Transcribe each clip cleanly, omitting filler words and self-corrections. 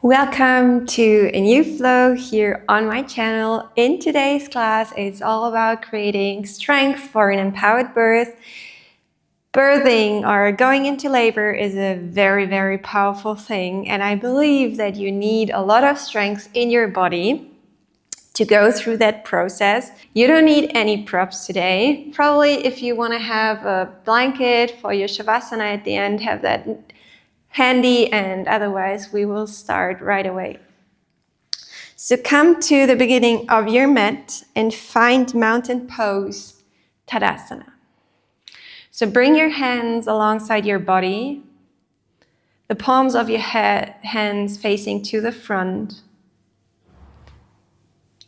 Welcome to a new flow here on my channel. In today's class, it's all about creating strength for an empowered birth. Birthing or going into labor is a very, very powerful thing, and I believe that you need a lot of strength in your body to go through that process. You don't need any props today. Probably if you want to have a blanket for your shavasana at the end, have that handy, and otherwise we will start right away. So come to the beginning of your mat and find mountain pose, Tadasana. So bring your hands alongside your body, the palms of your hands facing to the front.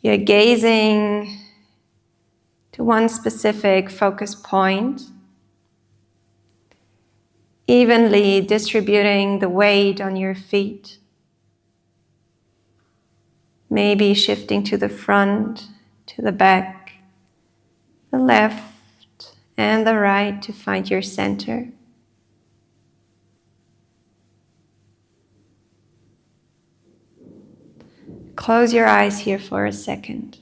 You're gazing to one specific focus point, evenly distributing the weight on your feet. Maybe shifting to the front, to the back, the left and the right to find your center. Close your eyes here for a second.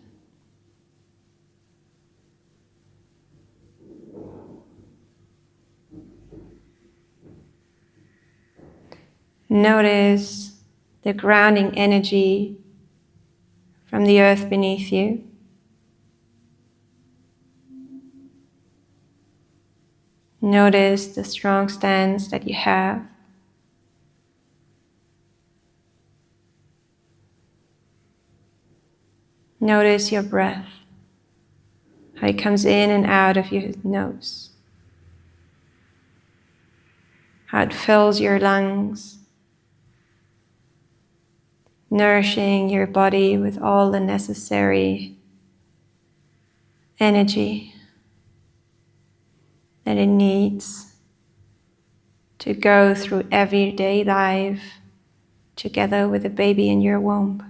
Notice the grounding energy from the earth beneath you. Notice the strong stance that you have. Notice your breath, how it comes in and out of your nose, how it fills your lungs, nourishing your body with all the necessary energy that it needs to go through everyday life together with the baby in your womb.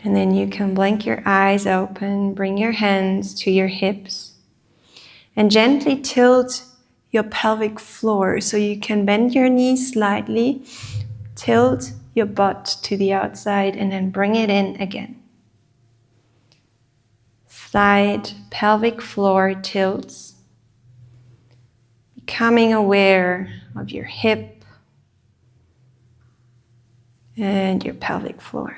And then you can blink your eyes open, bring your hands to your hips, and gently tilt your pelvic floor so you can bend your knees slightly, tilt your butt to the outside, and then bring it in again. Slight pelvic floor tilts, becoming aware of your hip and your pelvic floor.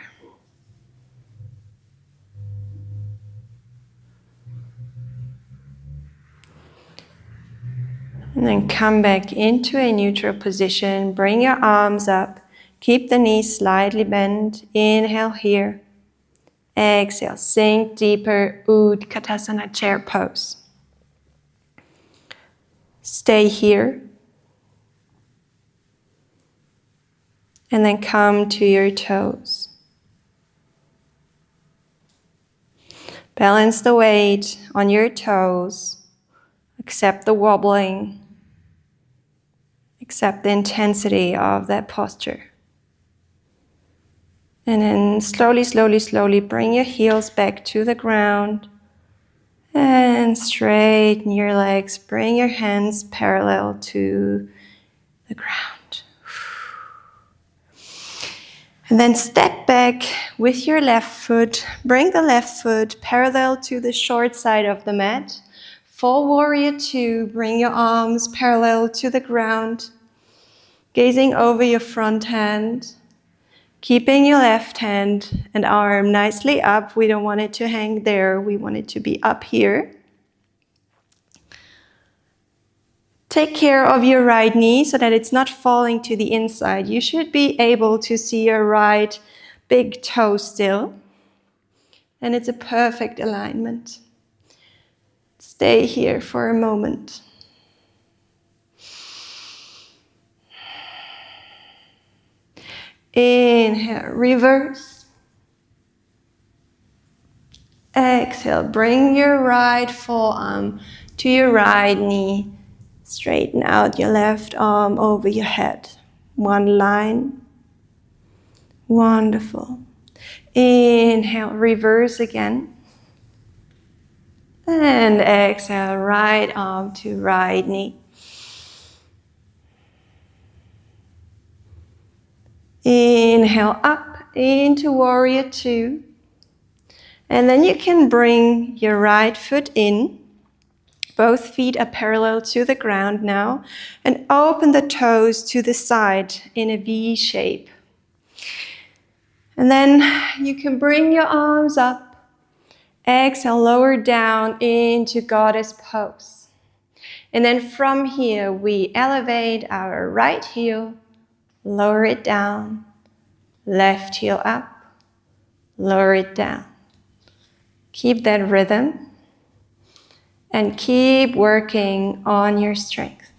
And then come back into a neutral position. Bring your arms up. Keep the knees slightly bent. Inhale here. Exhale. Sink deeper. Utkatasana chair pose. Stay here. And then come to your toes. Balance the weight on your toes. Accept the wobbling. Accept the intensity of that posture. And then slowly bring your heels back to the ground. And straighten your legs. Bring your hands parallel to the ground. And then step back with your left foot. Bring the left foot parallel to the short side of the mat. Full warrior two. Bring your arms parallel to the ground. Gazing over your front hand, keeping your left hand and arm nicely up. We don't want it to hang there. We want it to be up here. Take care of your right knee so that it's not falling to the inside. You should be able to see your right big toe still. And it's a perfect alignment. Stay here for a moment. Inhale, reverse. Exhale, bring your right forearm to your right knee. Straighten out your left arm over your head. One line. Wonderful. Inhale, reverse again. And exhale, right arm to right knee. Inhale up into warrior two. And then you can bring your right foot in. Both feet are parallel to the ground now. And open the toes to the side in a V shape. And then you can bring your arms up. Exhale, lower down into goddess pose. And then from here, we elevate our right heel, lower it down, left heel up, lower it down. Keep that rhythm and keep working on your strength.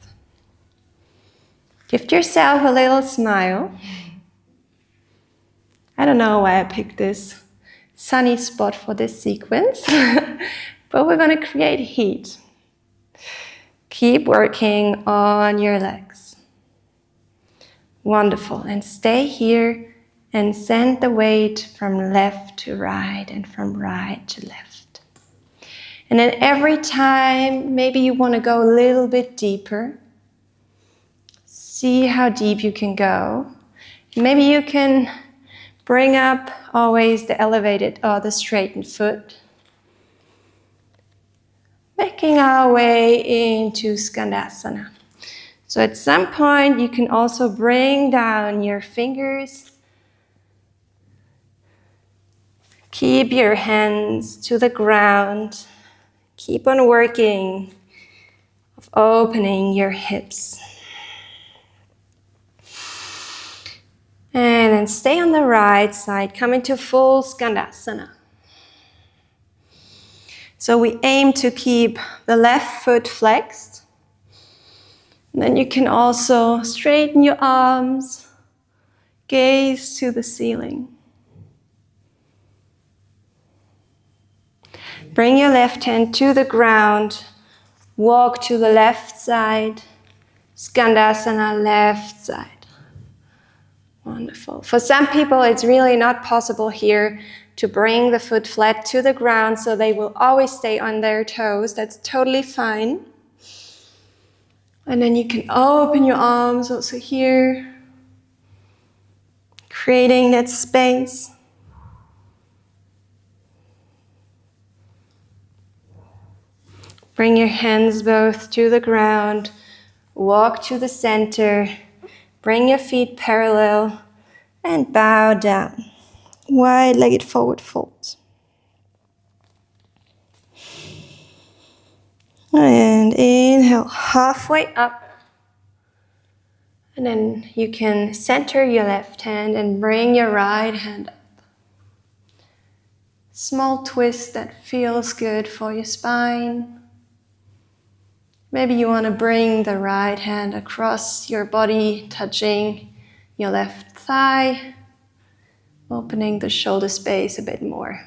Give yourself a little smile. I don't know why I picked this sunny spot for this sequence, but we're going to create heat. Keep working on your legs. Wonderful. And stay here and send the weight from left to right and from right to left. And then every time, maybe you want to go a little bit deeper. See how deep you can go. Maybe you can bring up always the elevated or the straightened foot. Making our way into Skandasana. So at some point you can also bring down your fingers. Keep your hands to the ground. Keep on working of opening your hips. And then stay on the right side, come into full Skandasana. So we aim to keep the left foot flexed. And then you can also straighten your arms, gaze to the ceiling. Bring your left hand to the ground, walk to the left side, Skandasana, left side. Wonderful. For some people, it's really not possible here to bring the foot flat to the ground, so they will always stay on their toes. That's totally fine. And then you can open your arms also here, creating that space. Bring your hands both to the ground, walk to the center, bring your feet parallel, and bow down. Wide-legged forward fold. And inhale, halfway up. And then you can center your left hand and bring your right hand up. Small twist that feels good for your spine. Maybe you want to bring the right hand across your body, touching your left thigh, opening the shoulder space a bit more.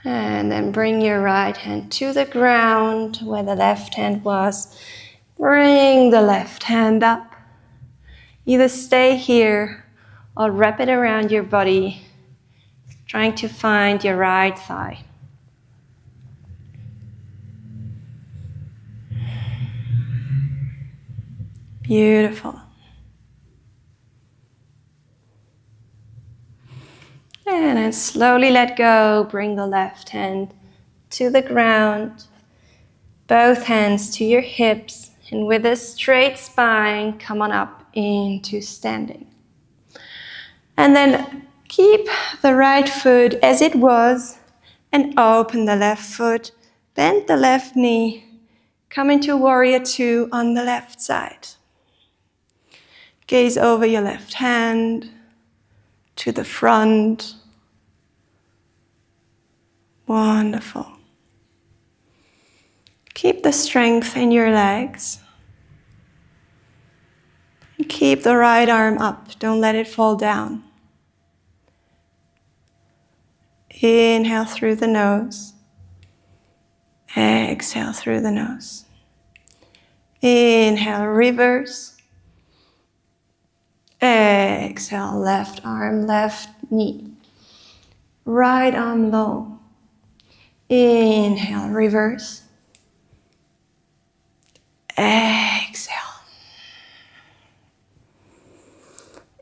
And then bring your right hand to the ground where the left hand was. Bring the left hand up. Either stay here or wrap it around your body, trying to find your right thigh. Beautiful. And then slowly let go. Bring the left hand to the ground. Both hands to your hips. And with a straight spine, come on up into standing. And then keep the right foot as it was and open the left foot. Bend the left knee. Come into warrior two on the left side. Gaze over your left hand to the front. Wonderful. Keep the strength in your legs. And keep the right arm up. Don't let it fall down. Inhale through the nose. Exhale through the nose. Inhale, reverse. Exhale, left arm, left knee. Right arm long. Inhale, reverse. Exhale.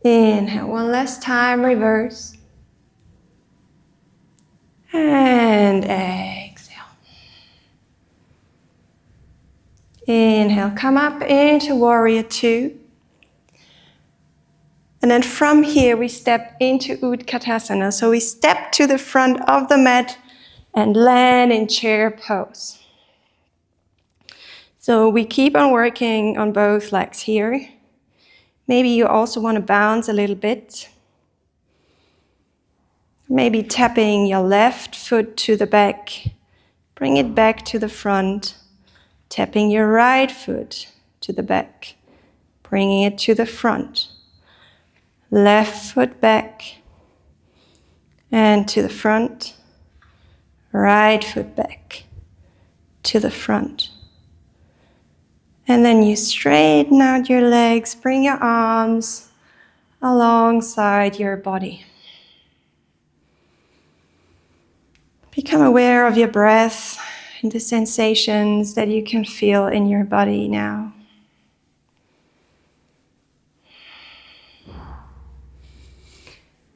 Inhale, one last time, reverse. And exhale. Inhale, come up into warrior two. And then from here, we step into Utkatasana. So we step to the front of the mat and land in chair pose. So we keep on working on both legs here. Maybe you also want to bounce a little bit. Maybe tapping your left foot to the back. Bring it back to the front. Tapping your right foot to the back. Bringing it to the front. Left foot back. And to the front. Right foot back. To the front. And then you straighten out your legs. Bring your arms alongside your body. Become aware of your breath and the sensations that you can feel in your body now.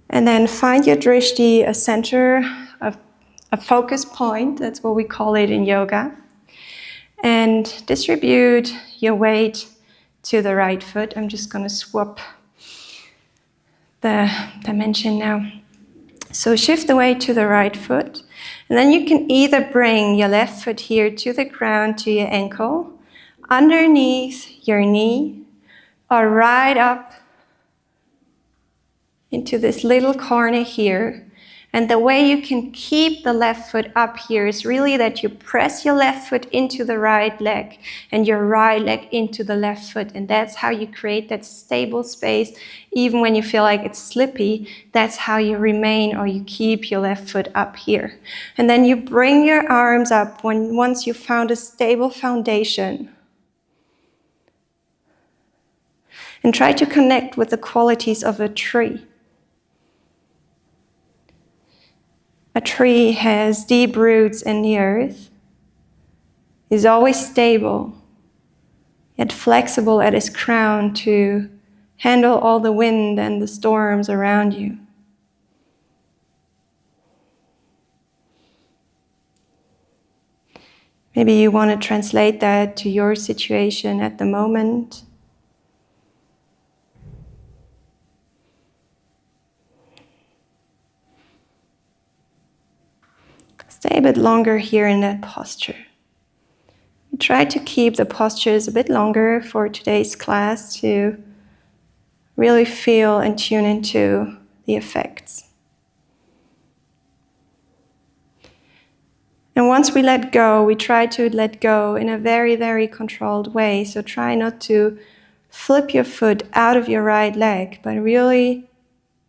And then find your drishti, a center, a focus point, that's what we call it in yoga. And distribute your weight to the right foot. I'm just going to swap the dimension now. So shift the weight to the right foot. And then you can either bring your left foot here to the ground, to your ankle, underneath your knee, or right up into this little corner here. And the way you can keep the left foot up here is really that you press your left foot into the right leg and your right leg into the left foot. And that's how you create that stable space. Even when you feel like it's slippy, that's how you remain or you keep your left foot up here. And then you bring your arms up once you've found a stable foundation. And try to connect with the qualities of a tree. A tree has deep roots in the earth, is always stable, yet flexible at its crown to handle all the wind and the storms around you. Maybe you want to translate that to your situation at the moment. Stay a bit longer here in that posture. Try to keep the postures a bit longer for today's class to really feel and tune into the effects. And once we let go, we try to let go in a very, very controlled way. So try not to flip your foot out of your right leg, but really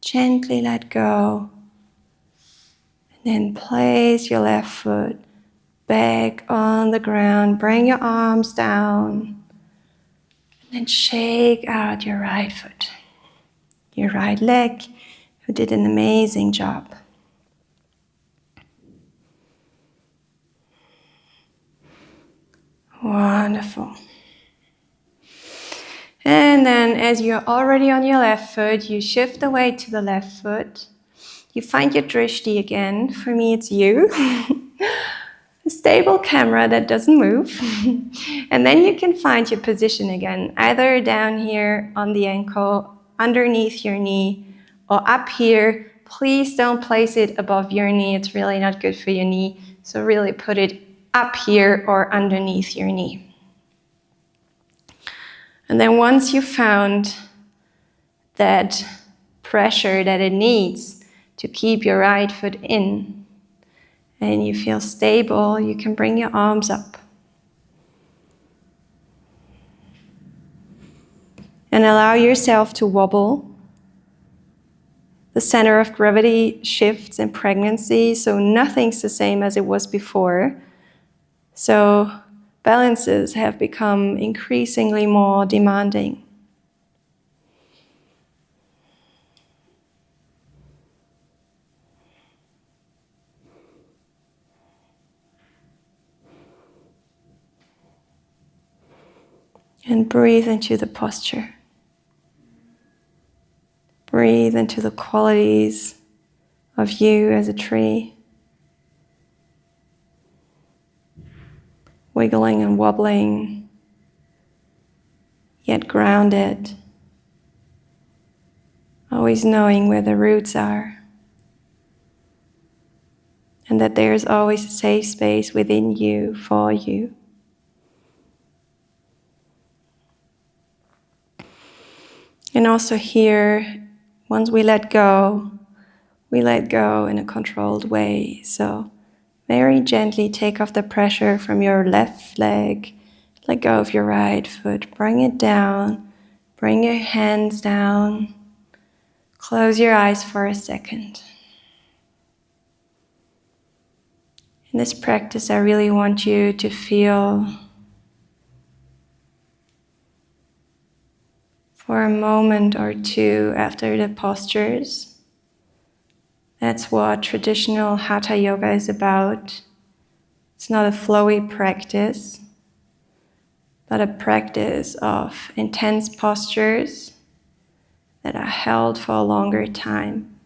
gently let go. And then place your left foot back on the ground. Bring your arms down. And then shake out your right foot. Your right leg, who did an amazing job. Wonderful. And then as you're already on your left foot, you shift the weight to the left foot. You find your drishti again. For me, it's you. A stable camera that doesn't move. And then you can find your position again, either down here on the ankle, underneath your knee, or up here. Please don't place it above your knee. It's really not good for your knee. So really put it up here or underneath your knee. And then once you've found that pressure that it needs to keep your right foot in, and you feel stable, you can bring your arms up. And allow yourself to wobble. The center of gravity shifts in pregnancy, so nothing's the same as it was before. So balances have become increasingly more demanding. And breathe into the posture. Breathe into the qualities of you as a tree. Wiggling and wobbling, yet grounded. Always knowing where the roots are. And that there is always a safe space within you, for you. And also here, once we let go in a controlled way. So very gently take off the pressure from your left leg. Let go of your right foot. Bring it down. Bring your hands down. Close your eyes for a second. In this practice, I really want you to feel for a moment or two after the postures. That's what traditional Hatha Yoga is about. It's not a flowy practice, but a practice of intense postures that are held for a longer time.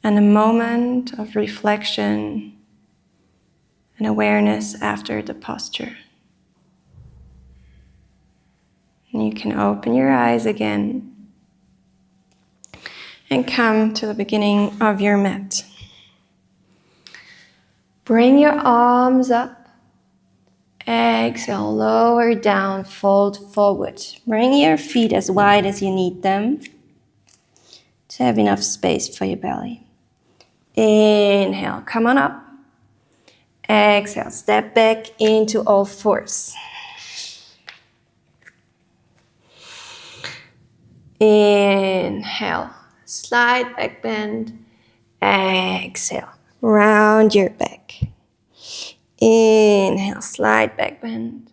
And a moment of reflection and awareness after the posture. And you can open your eyes again and come to the beginning of your mat. Bring your arms up. Exhale, lower down, fold forward. Bring your feet as wide as you need them to have enough space for your belly. Inhale, come on up. Exhale, step back into all fours. Inhale, slide back bend. Exhale, round your back. Inhale, slide back bend.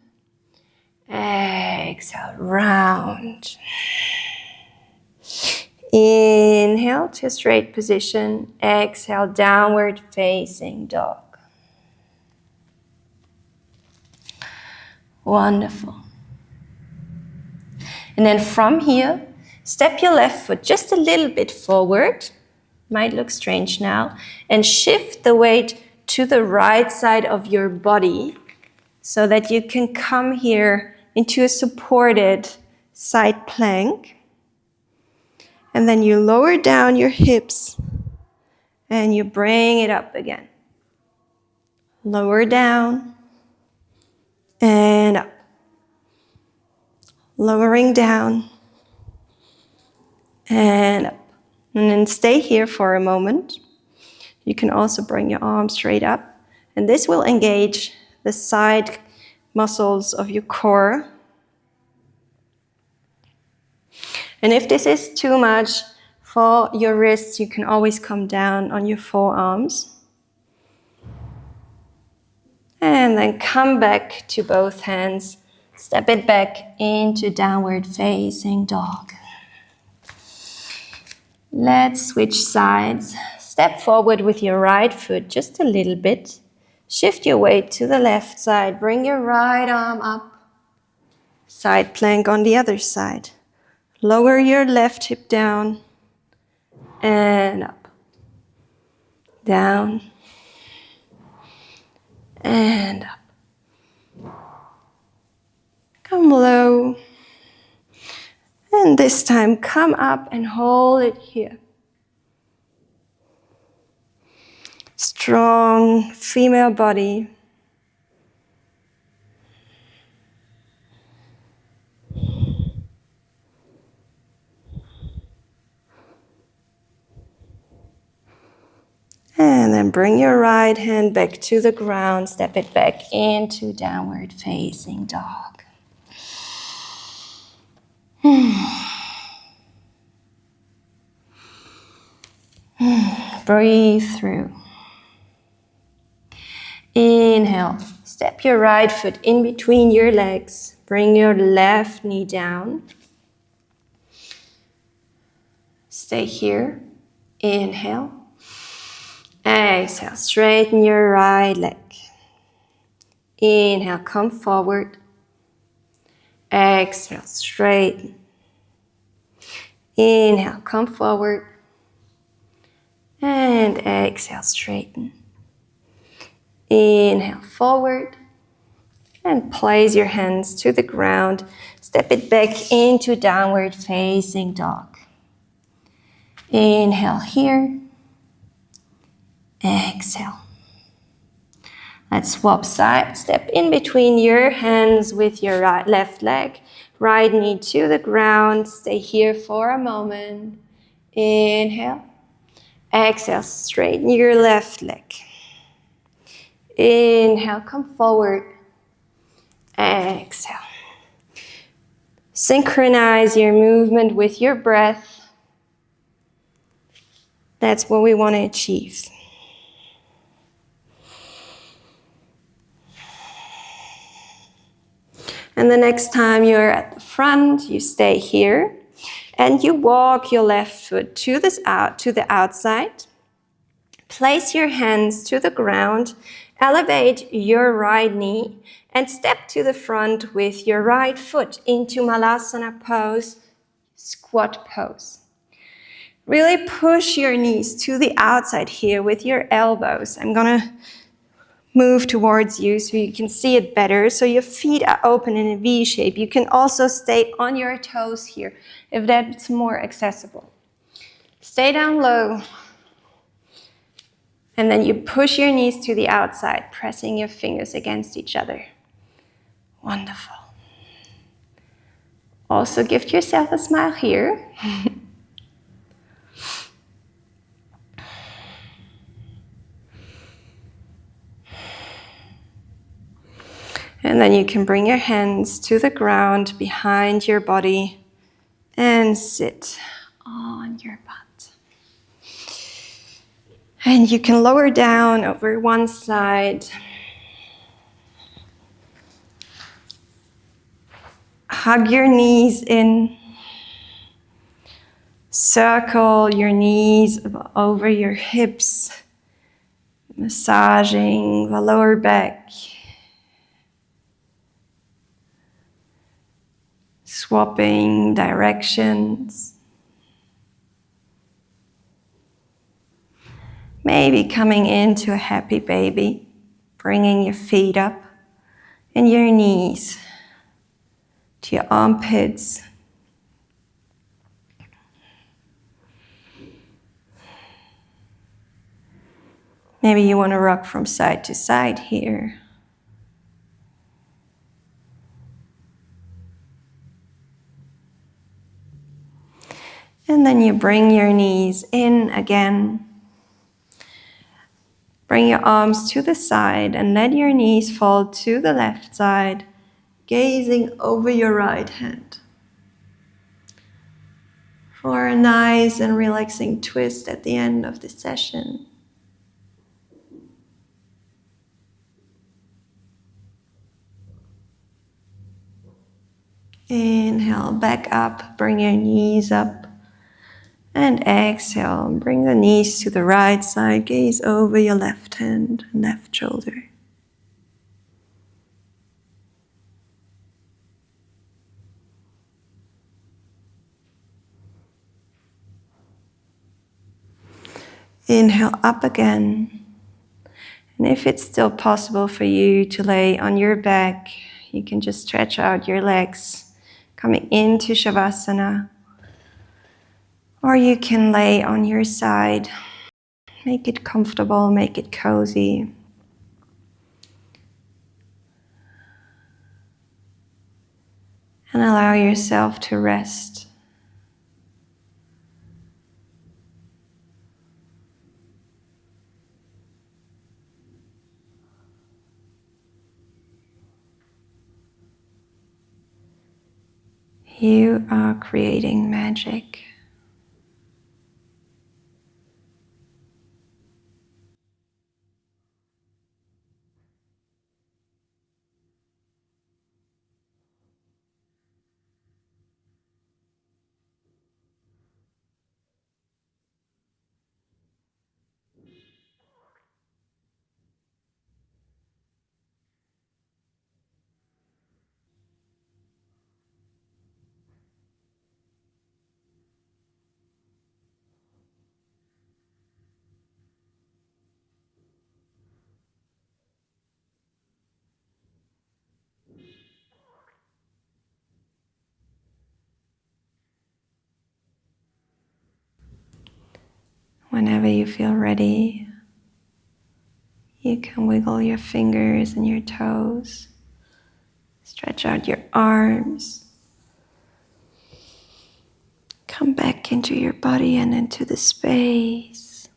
Exhale, round. Inhale to a straight position. Exhale, downward facing dog. Wonderful. And then from here, step your left foot just a little bit forward. Might look strange now. And shift the weight to the right side of your body so that you can come here into a supported side plank. And then you lower down your hips and you bring it up again. Lower down and up. Lowering down and up. And then stay here for a moment. You can also bring your arms straight up. And this will engage the side muscles of your core. And if this is too much for your wrists, you can always come down on your forearms. And then come back to both hands. Step it back into downward facing dog. Let's switch sides. Step forward with your right foot just a little bit. Shift your weight to the left side. Bring your right arm up. Side plank on the other side. Lower your left hip down and up. Down and up. Come low. And this time, come up and hold it here. Strong female body. And then bring your right hand back to the ground. Step it back into downward facing dog. Breathe through. Inhale. Step your right foot in between your legs. Bring your left knee down. Stay here. Inhale. Exhale. Straighten your right leg. Inhale. Come forward. Exhale. Straighten. Inhale, come forward. And exhale, straighten. Inhale, forward. And place your hands to the ground. Step it back into downward facing dog. Inhale here. Exhale. Let's swap sides. Step in between your hands with your left leg. Right knee to the ground. Stay here for a moment. Inhale. Exhale, straighten your left leg. Inhale, come forward. Exhale. Synchronize your movement with your breath. That's what we want to achieve. And the next time you're at the front, you stay here and you walk your left foot to the outside. Place your hands to the ground, elevate your right knee and step to the front with your right foot into Malasana pose, squat pose. Really push your knees to the outside here with your elbows. I'm gonna move towards you so you can see it better. So your feet are open in a V shape. You can also stay on your toes here if that's more accessible. Stay down low. And then you push your knees to the outside, pressing your fingers against each other. Wonderful. Also gift yourself a smile here. And then you can bring your hands to the ground behind your body and sit on your butt. And you can lower down over one side. Hug your knees in. Circle your knees over your hips, massaging the lower back. Swapping directions. Maybe coming into a happy baby, bringing your feet up and your knees to your armpits. Maybe you want to rock from side to side here. And then you bring your knees in again. Bring your arms to the side and let your knees fall to the left side, gazing over your right hand. For a nice and relaxing twist at the end of the session. Inhale, back up, bring your knees up. And exhale, bring the knees to the right side, gaze over your left hand and left shoulder. Inhale up again. And if it's still possible for you to lay on your back, you can just stretch out your legs, coming into Shavasana. Or you can lay on your side. Make it comfortable, make it cozy. And allow yourself to rest. You are creating magic. Whenever you feel ready, you can wiggle your fingers and your toes, stretch out your arms, come back into your body and into the space,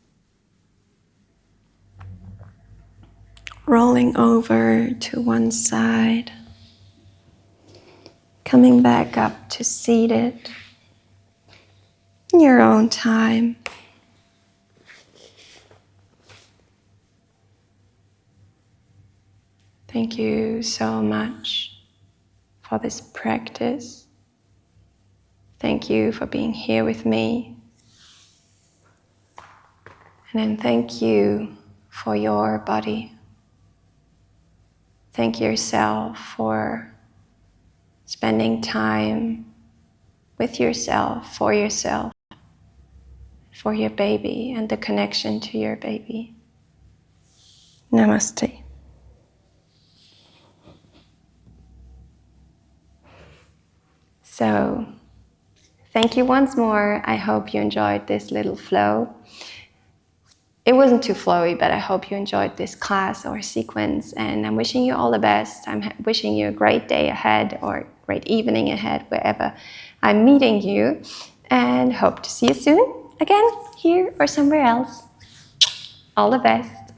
rolling over to one side, coming back up to seated in your own time. Thank you so much for this practice. Thank you for being here with me. And then thank you for your body. Thank yourself for spending time with yourself, for your baby, and the connection to your baby. Namaste. So, thank you once more. I hope you enjoyed this little flow. It wasn't too flowy, but I hope you enjoyed this class or sequence, and I'm wishing you all the best. I'm wishing you a great day ahead or great evening ahead, wherever I'm meeting you, and hope to see you soon again, here or somewhere else. All the best.